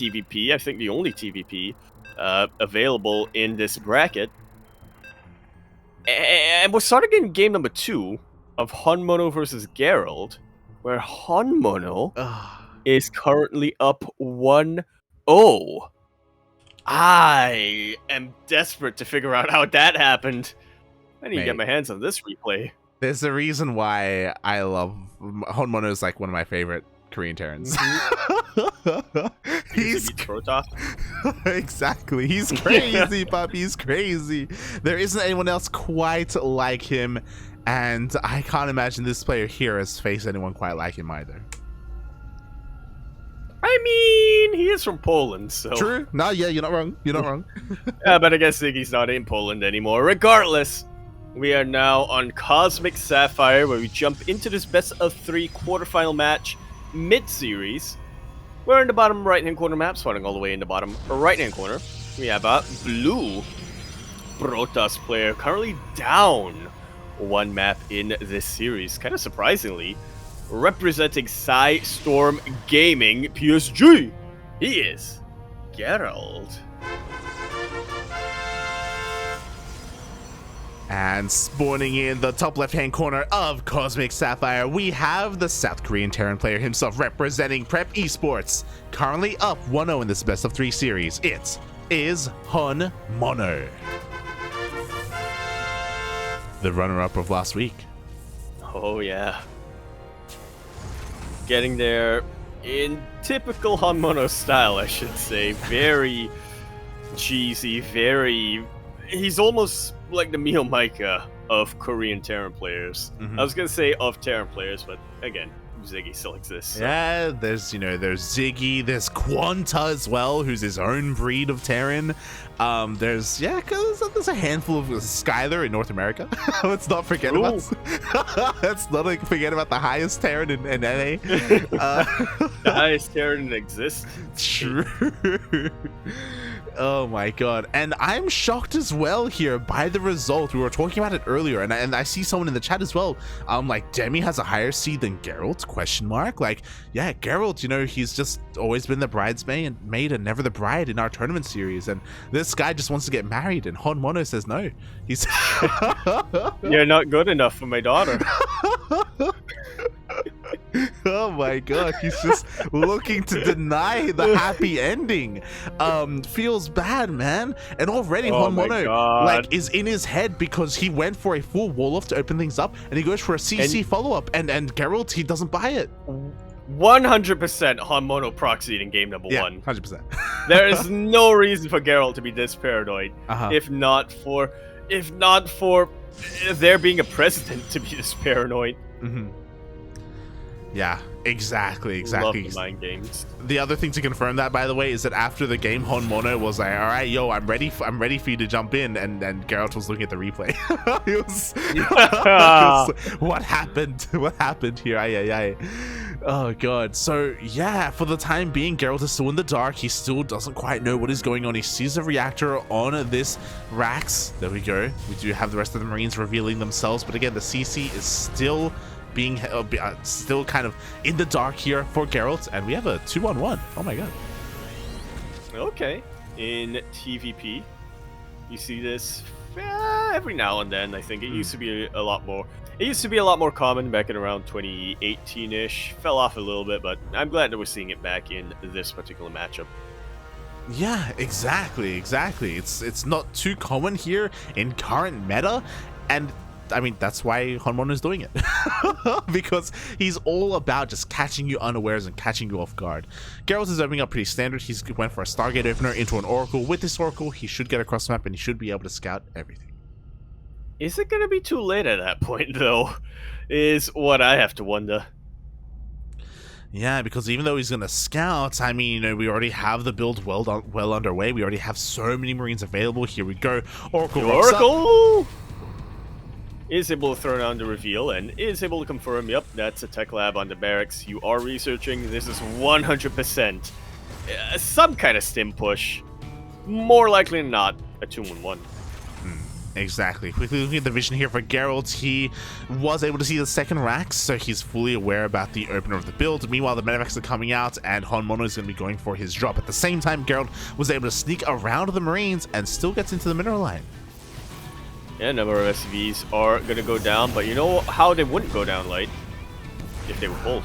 TVP, I think the only TVP available in this bracket. And we're starting in game number 2 of Honmono versus Gerald, where Honmono is currently up 1-0. I am desperate to figure out how that happened. I need to get my hands on this replay. There's a reason why I love Honmono is like one of my favorite Korean Terrans. He's Protoss. Exactly. He's crazy, puppy. He's crazy. There isn't anyone else quite like him, and I can't imagine this player here has faced anyone quite like him either. I mean, he is from Poland, so... True. No, yeah, you're not wrong. You're not wrong. Yeah, but I guess Ziggy's not in Poland anymore. Regardless, we are now on Cosmic Sapphire, where we jump into this best-of-3 quarterfinal match mid-series. We're in the bottom right-hand corner map, starting all the way in the bottom right-hand corner. We have a blue Protoss player currently down one map in this series. Kind of surprisingly, representing Storm Gaming PSG, he is Gerald. And spawning in the top left-hand corner of Cosmic Sapphire, we have the South Korean Terran player himself representing Prep Esports. Currently up 1-0 in this best-of-3 series. It is Honmono, the runner-up of last week. Oh yeah. Getting there in typical Honmono style, I should say. Very cheesy, very... He's almost like the Mio Micah of Korean Terran players. I was gonna say of Terran players, but again, Ziggy still exists. So. Yeah, there's Ziggy, there's Quanta as well, who's his own breed of Terran. There's a handful of Skylar in North America. Let's not forget about forget about the highest Terran in NA. The highest Terran that exists. True. Oh my god. And I'm shocked as well here by the result. We were talking about it earlier, and I see someone in the chat as well. Like, Demi has a higher seed than Gerald? Question mark. Like, yeah, Gerald, he's just always been the bridesmaid and never the bride in our tournament series. And this guy just wants to get married, and Honmono says no. He's You're not good enough for my daughter. Oh my god, he's just looking to deny the happy ending. Feels bad, man. And already Honmono is in his head because he went for a full wall off to open things up, and he goes for a CC follow-up, and Gerald, he doesn't buy it. 100% Honmono proxied in game number 1. 100%. There is no reason for Gerald to be this paranoid, if not for there being a president to be this paranoid. Yeah, exactly. Love the mind games. The other thing to confirm that, by the way, is that after the game, Honmono was like, "All right, yo, I'm ready for you to jump in," and Geralt was looking at the replay. He was, what happened? What happened here? Ay. Oh god. So yeah, for the time being, Geralt is still in the dark. He still doesn't quite know what is going on. He sees a reactor on this Rax. There we go. We do have the rest of the Marines revealing themselves, but again, the CC is still being still kind of in the dark here for Geralt, and we have a 2-on-1. Oh my god. Okay. In TVP, you see this every now and then. I think it used to be a lot more. It used to be a lot more common back in around 2018-ish. Fell off a little bit, but I'm glad that we're seeing it back in this particular matchup. Yeah, exactly. It's not too common here in current meta, and I mean, that's why Honmono is doing it. Because he's all about just catching you unawares and catching you off guard. Geralt is opening up pretty standard. He's went for a Stargate opener into an Oracle. With this Oracle, he should get across the map, and he should be able to scout everything. Is it going to be too late at that point, though? Is what I have to wonder. Yeah, because even though he's going to scout, I mean, we already have the build well underway. We already have so many Marines available. Here we go. Oracle! Is able to throw down the reveal and is able to confirm, yep, that's a tech lab on the barracks. You are researching. This is 100% some kind of stim push. More likely than not, a 2-1-1. Exactly. Quickly looking at the vision here for Gerald, he was able to see the second racks, so he's fully aware about the opener of the build. Meanwhile, the medivacs are coming out, and Honmono is going to be going for his drop. At the same time, Gerald was able to sneak around the Marines and still gets into the mineral line. Yeah, a number of SCVs are going to go down, but you know how they wouldn't go down, Light? If they were pulled.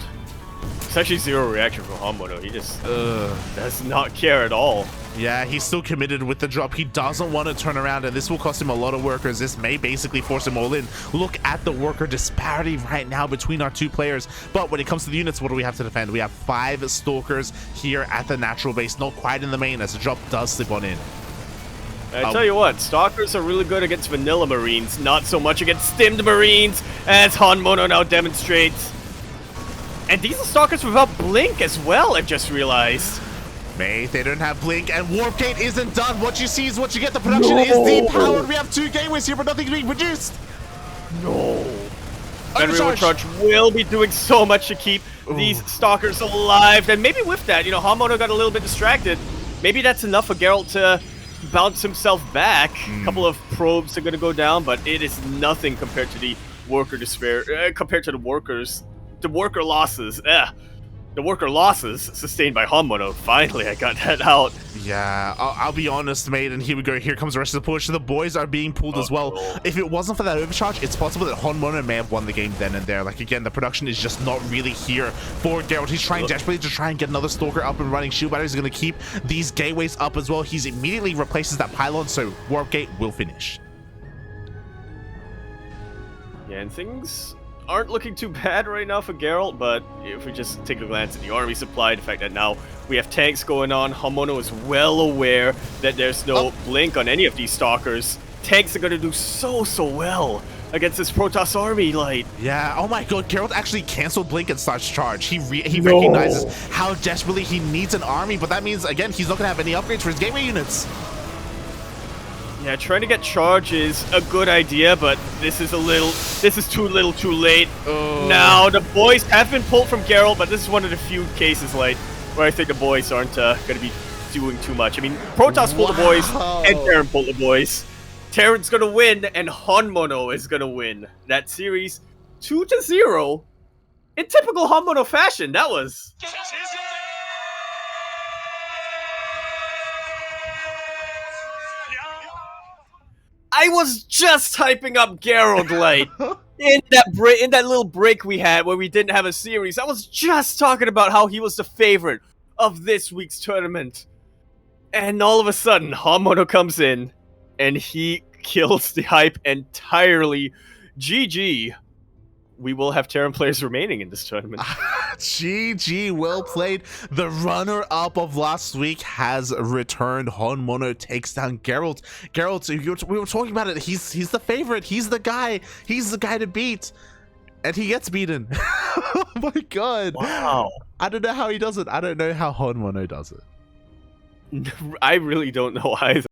It's actually zero reaction from Honmono. He just does not care at all. Yeah, he's still committed with the drop. He doesn't want to turn around, and this will cost him a lot of workers. This may basically force him all in. Look at the worker disparity right now between our two players. But when it comes to the units, what do we have to defend? We have 5 Stalkers here at the natural base, not quite in the main, as the drop does slip on in. I tell you what, Stalkers are really good against vanilla Marines, not so much against stimmed Marines, as Honmono now demonstrates. And these are Stalkers without Blink as well, I've just realized. Mate, they don't have Blink, and Warp Gate isn't done. What you see is what you get. The production is depowered. We have 2 gateways here, but nothing's being produced. No. Battery Overcharge will be doing so much to keep these Stalkers alive. And maybe with that, you know, Honmono got a little bit distracted. Maybe that's enough for Gerald to bounce himself back. A couple of probes are going to go down, but it is nothing compared to the worker despair, compared to the workers. The worker losses. The worker losses sustained by Honmono. Finally, I got that out. Yeah, I'll be honest, mate, and here we go. Here comes the rest of the push. The boys are being pulled as well. If it wasn't for that overcharge, it's possible that Honmono may have won the game then and there. Like, again, the production is just not really here for Gerald. He's trying desperately to try and get another Stalker up and running. Shield Batteries are going to keep these gateways up as well. He's immediately replaces that pylon, so Warp Gate will finish. Yeah, and things aren't looking too bad right now for Gerald, but if we just take a glance at the army supply, the fact that now we have tanks going on, Honmono is well aware that there's no blink on any of these Stalkers. Tanks are going to do so well against this Protoss army, Light. Yeah, oh my god, Gerald actually canceled blink and starts charge. He recognizes how desperately he needs an army, but that means, again, he's not going to have any upgrades for his gateway units. Yeah, trying to get charge is a good idea, but this is too little too late. Now, the boys have been pulled from Gerald, but this is one of the few cases, like, where I think the boys aren't going to be doing too much. I mean, Protoss pulled the boys, and Terran pulled the boys. Terran's going to win, and Honmono is going to win that series 2-0 in typical Honmono fashion. That was... I was just hyping up Gerald, Light. In that little break we had where we didn't have a series, I was just talking about how he was the favorite of this week's tournament. And all of a sudden, Honmono comes in, and he kills the hype entirely. GG. We will have Terran players remaining in this tournament. GG, well played. The runner-up of last week has returned. Honmono takes down Gerald. Gerald, we were talking about it. He's the favorite. He's the guy. He's the guy to beat. And he gets beaten. Oh my god. Wow. I don't know how he does it. I don't know how Honmono does it. I really don't know either.